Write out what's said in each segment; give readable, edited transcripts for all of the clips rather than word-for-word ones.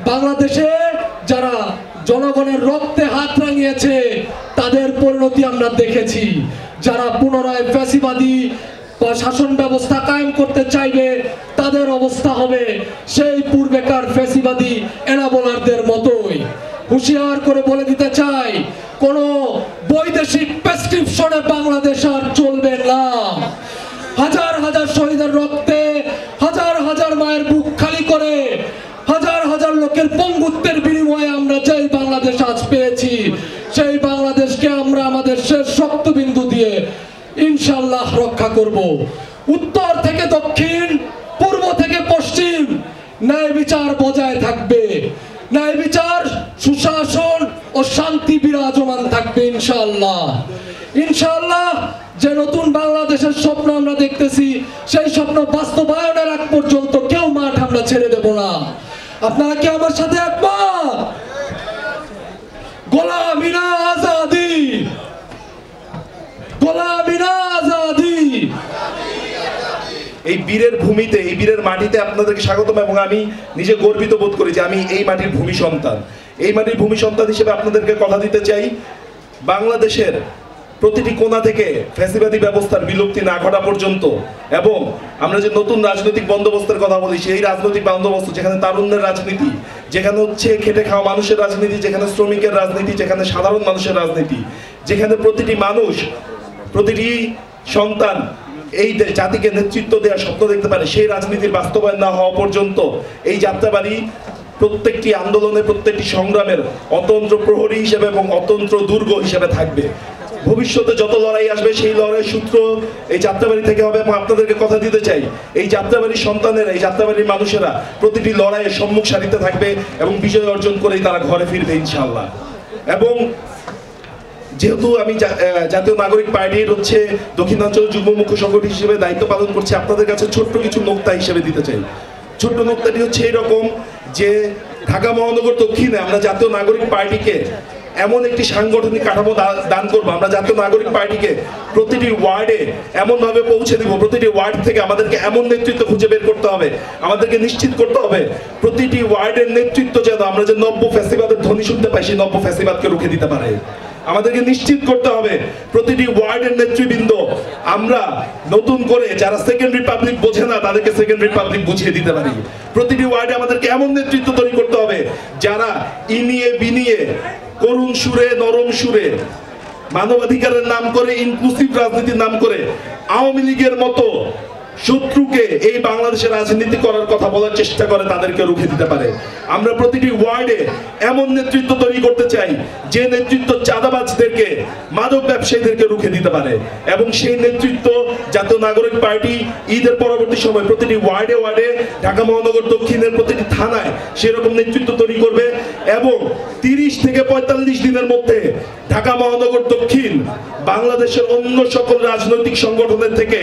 বাংলাদেশে যারা জনগণের রক্তে হাত রাঙিয়েছে তাদের পরিণতি আমরা দেখেছি। যারা পুনরায় ফ্যাসিবাদী শাসন ব্যবস্থা কায়েম করতে চাইবে তাদের অবস্থা হবে সেই পূর্বেকার ফ্যাসিবাদী এনাবোলারদের মতোই। হুঁশিয়ার করে বলে দিতে চাই, কোন বৈদেশিক প্রেসক্রিপশনে বাংলাদেশ আর চলবে না। হাজার হাজার শহীদের রক্তে, হাজার হাজার মায়ের বুক খালি করে, হাজার হাজার লোকের পঙ্গুত্বের বিনিময়ে আমরা যেই বাংলাদেশ আজ পেয়েছি, সেই বাংলাদেশকে আমরা আমাদের শেষ রক্তবিন্দু দিয়ে ইনশাআল্লাহ রক্ষা করব। উত্তর থেকে দক্ষিণ, পূর্ব থেকে পশ্চিম ন্যায় বিচার বজায় থাকবে। ন্যায় বিচার, সুশাসন ও শান্তি বিরাজমান থাকবে ইনশাআল্লাহ। ইনশাআল্লাহ যে নতুন বাংলাদেশের স্বপ্ন আমরা দেখতেছি, সেই স্বপ্ন বাস্তবায়নের আগ পর্যন্ত কেউ মাঠ আমরা ছেড়ে দেব না। আপনারা কি আমার সাথে একমত? গোলামি না আজাদি, গোলামি না আজাদি। এই বীরের ভূমিতে, এই বীরের মাটিতে আপনাদেরকে স্বাগতম। এবং আমি নিজে গর্বিত বোধ করি যে আমি এই মাটির ভূমি সন্তান। এই মাটির ভূমি সন্তান হিসেবে আপনাদেরকে কথা দিতে চাই, বাংলাদেশের প্রতিটি কোণা থেকে ফ্যাসিবাদী ব্যবস্থার বিলুপ্তি না ঘটা পর্যন্ত, এবং আমরা যে নতুন রাজনৈতিক বন্দোবস্তের কথা বলি, সেই রাজনৈতিক বন্দোবস্ত যেখানে তারুণ্যের রাজনীতি, যেখানে হচ্ছে খেটে খাওয়া মানুষের রাজনীতি, যেখানে শ্রমিকের রাজনীতি, যেখানে সাধারণ মানুষের রাজনীতি, যেখানে প্রতিটি মানুষ, প্রতিটি সন্তান এই জাতিকে নেতৃত্ব দেওয়ার স্বপ্ন দেখতে পারে, সেই রাজনীতির বাস্তবায়ন না হওয়া পর্যন্ত এই যাত্রাবাড়ি প্রত্যেকটি আন্দোলনে, প্রত্যেকটি সংগ্রামের অতন্ত্র প্রহরী হিসেবে এবং অতন্ত্র দুর্গ হিসেবে থাকবে। ভবিষ্যতে যত লড়াই আসবে সেই লড়াইয়ের সূত্র এই যাত্রাবাড়ি থেকে হবে। এবং আপনাদেরকে কথা দিতে চাই, এই যাত্রাবাড়ির সন্তানেরা, এই যাত্রাবাড়ির মানুষেরা প্রতিটি লড়াইয়ের সম্মুখ সারিতে থাকবে এবং বিজয় অর্জন করেই তারা ঘরে ফিরবে ইনশাআল্লাহ। এবং যেহেতু আমি জাতীয় নাগরিক পার্টির হচ্ছে দক্ষিণাঞ্চল যুগ্ম মুখ্য সংগঠক হিসেবে দায়িত্ব পালন করছি, আপনাদের কাছে ছোট্ট কিছু নোক্তা হিসেবে দিতে চাই। ছোট্ট নোক্তাটি হচ্ছে এইরকম যে ঢাকা মহানগর দক্ষিণে আমরা জাতীয় নাগরিক পার্টিকে এমন একটি সাংগঠনিক কাঠামো দান করবো। আমরা জাতীয় নাগরিক পার্টিকে প্রতিটি ওয়ার্ডে এমনভাবে পৌঁছে দিব, প্রতিটি ওয়ার্ড থেকে আমাদেরকে এমন নেতৃত্ব খুঁজে বের করতে হবে, আমাদেরকে নিশ্চিত করতে হবে প্রতিটি ওয়ার্ডের নেতৃত্ব যেন আমরা যে নব্য ফ্যাসিবাদের ধ্বনি শুনতে পাই, সেই নব্য ফ্যাসিবাদকে রুখে দিতে পারে। আমাদেরকে নিশ্চিত করতে হবে প্রতিটি ওয়ার্ডের নেতৃবৃন্দ আমরা নতুন করে, যারা সেকেন্ড রিপাবলিক বোঝে না তাদেরকে সেকেন্ড রিপাবলিক বুঝিয়ে দিতে পারি। প্রতিটি ওয়ার্ডে আমাদেরকে এমন নেতৃত্ব তৈরি করতে হবে যারা ইনিয়ে বিনিয়ে, করুণ সুরে, নরম সুরে, মানবাধিকারের নাম করে, ইনক্লুসিভ রাজনীতির নাম করে আওয়ামী লীগের মতো শত্রুকে এই বাংলাদেশের রাজনীতি করার কথা বলার চেষ্টা করে, তাদেরকে রুখে দিতে পারে। আমরা প্রতিটি ওয়ার্ডে এমন নেতৃত্ব তৈরি করতে চাই যে নেতৃত্ব চাঁদাবাজদেরকে, মাদক ব্যবসায়ীদেরকে রুখে দিতে পারে। এবং সেই নেতৃত্ব জাতীয় নাগরিক পার্টি ঈদের পরবর্তী সময় প্রতিটি ওয়ার্ডে ওয়ার্ডে, ঢাকা মহানগর দক্ষিণের প্রতিটি থানায় সেরকম নেতৃত্ব তৈরি করবে। এবং 30 থেকে 45 দিনের মধ্যে ঢাকা মহানগর দক্ষিণ বাংলাদেশের অন্য সকল রাজনৈতিক সংগঠনের থেকে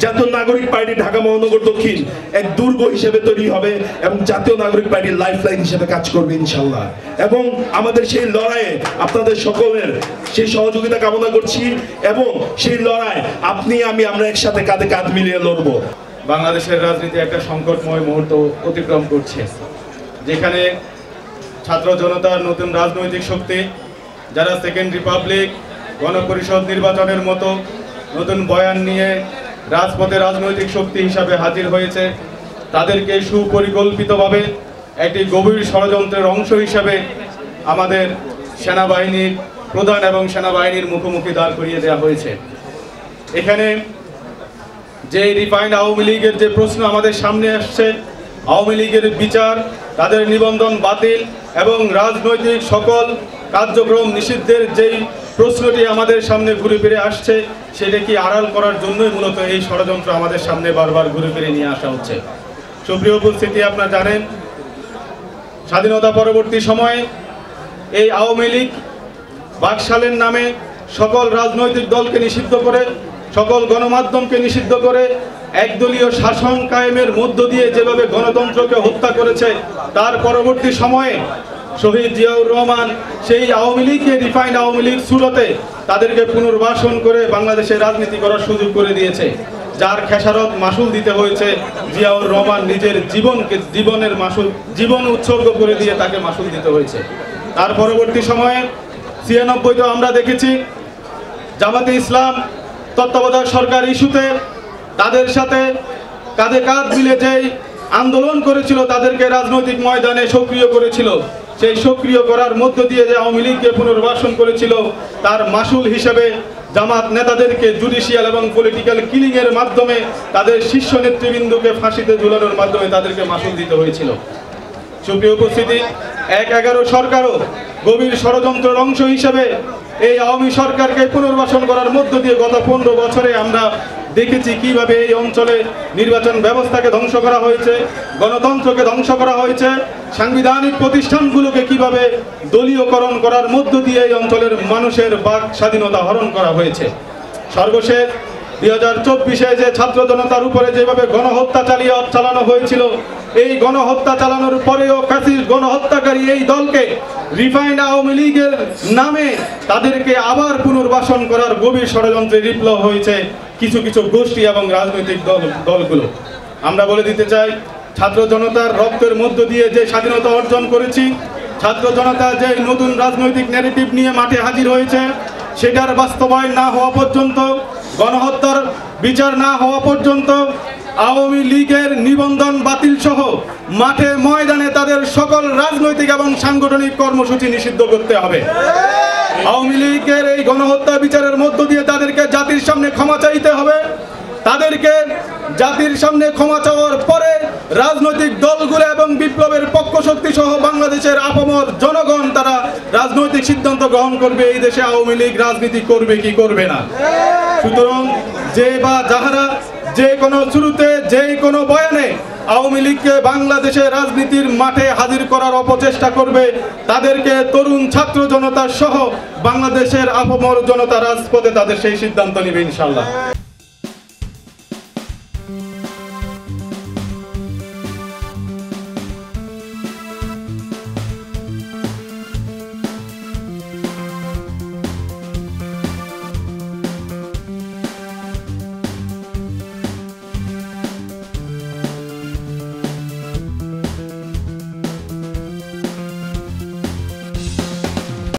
জাতীয় নাগরিক পার্টি ঢাকা মহানগর দক্ষিণ এক দুর্গ হিসেবে তৈরি হবে এবং জাতীয় নাগরিক পার্টির লাইফলাইন হিসেবে কাজ করবে ইনশাআল্লাহ। এবং আমাদের সেই লড়াইয়ে আপনাদের সকলের সেই সহযোগিতা কামনা করছি। এবং সেই লড়াই আপনি আমি আমরা একসাথে কাঁধে কাঁধ মিলিয়ে লড়বো। বাংলাদেশের রাজনীতি একটা সংকটময় মুহূর্ত অতিক্রম করছে, যেখানে ছাত্র জনতার নতুন রাজনৈতিক শক্তি, যারা সেকেন্ড রিপাবলিক, গণপরিষদ নির্বাচনের মতো নতুন বয়ান নিয়ে রাজপথে রাজনৈতিক শক্তি হিসাবে হাজির হয়েছে, তাদেরকে সুপরিকল্পিতভাবে একটি গভীর ষড়যন্ত্রের অংশ হিসাবে আমাদের সেনাবাহিনীর প্রধান এবং সেনাবাহিনীর মুখোমুখি দাঁড় করিয়ে দেওয়া হয়েছে। এখানে যে রিফাইন্ড আওয়ামী লীগের যে প্রশ্ন আমাদের সামনে আসছে, আওয়ামী লীগের বিচার, তাদের নিবন্ধন বাতিল এবং রাজনৈতিক সকল কার্যক্রম নিষিদ্ধের যেই প্রশ্নটি আমাদের সামনে ঘুরে ফিরে আসছে, সেটাকে আড়াল করার জন্যই মূলত এই ষড়যন্ত্র আমাদের সামনে বারবার ঘুরে ফিরে নিয়ে আসা হচ্ছে। সুপ্রিয় উপস্থিতি, আপনারা জানেন স্বাধীনতা পরবর্তী সময়ে এই আওয়ামী লীগ বাকশালের নামে সকল রাজনৈতিক দলকে নিষিদ্ধ করে, সকল গণমাধ্যমকে নিষিদ্ধ করে, একদলীয় শাসন কায়েমের মধ্য দিয়ে যেভাবে গণতন্ত্রকে হত্যা করেছে, তার পরবর্তী সময়ে শহীদ জিয়াউর রহমান সেই আওয়ামী লীগকে, রিফাইন্ড আওয়ামী লীগ সুরতে তাদেরকে পুনর্বাসন করে বাংলাদেশে রাজনীতি করার সুযোগ করে দিয়েছে। যার খেসারত মাসুল দিতে হয়েছে জিয়াউর রহমান নিজের জীবন উৎসর্গ করে দিয়ে তাকে মাসুল দিতে হয়েছে। তার পরবর্তী সময়ে 96 আমরা দেখেছি জামাতে ইসলাম তত্ত্বাবধায়ক সরকার ইস্যুতে তাদের সাথে কাঁধে কাঁধ মিলে যেই আন্দোলন করেছিল, তাদেরকে রাজনৈতিক ময়দানে সক্রিয় করেছিল। সেই সক্রিয় করার মধ্য দিয়ে যে আওয়ামী লীগকে পুনর্বাসন করেছিল, তার মাসুল হিসেবে জামাত নেতাদেরকে জুডিশিয়াল এবং পলিটিক্যাল কিলিং এর মাধ্যমে তাদের শীর্ষ নেতৃবৃন্দকে ফাঁসিতে ঝুলানোর মাধ্যমে তাদেরকে মাসুল দিতে হয়েছিল। সুপ্রিয় উপস্থিতি, 1/11 সরকারও গভীর ষড়যন্ত্রের অংশ হিসেবে এই আওয়ামী সরকারকে পুনর্বাসন করার মধ্য দিয়ে গত 15 বছরে আমরা দেখেছি কিভাবে এই অঞ্চলে নির্বাচন ব্যবস্থাকে ধ্বংস করা হয়েছে, গণতন্ত্রকে ধ্বংস করা হয়েছে, সাংবিধানিক প্রতিষ্ঠানগুলোকে কিভাবে দলীয়করণ করার মধ্য দিয়ে এই অঞ্চলের মানুষের বাক স্বাধীনতা হরণ করা হয়েছে। সর্বশেষ 2024-এ যে ছাত্র জনতার উপরে যেভাবে গণহত্যা চালানো হয়েছিল, এই গণহত্যা চালানোর পরেও ফ্যাসিস্ট গণহত্যাকারী এই দলকে রিফাইন্ড আওয়ামী লীগের নামে তাদেরকে আবার পুনর্বাসন করার গভীর ষড়যন্ত্রে লিপ্ত হয়েছে কিছু কিছু গোষ্ঠী এবং রাজনৈতিক দলগুলো। আমরা বলে দিতে চাই, ছাত্র জনতার রক্তের মধ্য দিয়ে যে স্বাধীনতা অর্জন করেছি, ছাত্র জনতা যে নতুন রাজনৈতিক ন্যারেটিভ নিয়ে মাঠে হাজির হয়েছে, সেটার বাস্তবায়ন না হওয়া পর্যন্ত, গণহত্যার বিচার না হওয়া পর্যন্ত, আওয়ামী লীগের নিবন্ধন বাতিল সহ মাঠে ময়দানে তাদের সকল রাজনৈতিক এবং সাংগঠনিক কর্মসূচি নিষিদ্ধ করতে হবে। আওয়ামী লীগের এই গণহত্যা বিচারের মধ্য দিয়ে তাদেরকে জাতির সামনে ক্ষমা চাইতে হবে। তাদেরকে জাতির সামনে ক্ষমা চাওয়ার পরে রাজনৈতিক দলগুলো এবং বিপ্লবের পক্ষ শক্তি সহ বাংলাদেশের আপামর জনগণ তারা রাজনৈতিক সিদ্ধান্ত গ্রহণ করবে এই দেশে আওয়ামী লীগ রাজনীতি করবে কি করবে না। সুতরাং যে বা যাহারা যে কোনো শুরুতে যে কোনো বয়ানে আওয়ামী লীগকে বাংলাদেশের রাজনীতির মাঠে হাজির করার অপচেষ্টা করবে, তাদেরকে তরুণ ছাত্র জনতা সহ বাংলাদেশের আপামর জনতা রাজপথে তাদের সেই সিদ্ধান্ত নেবে ইনশাআল্লাহ।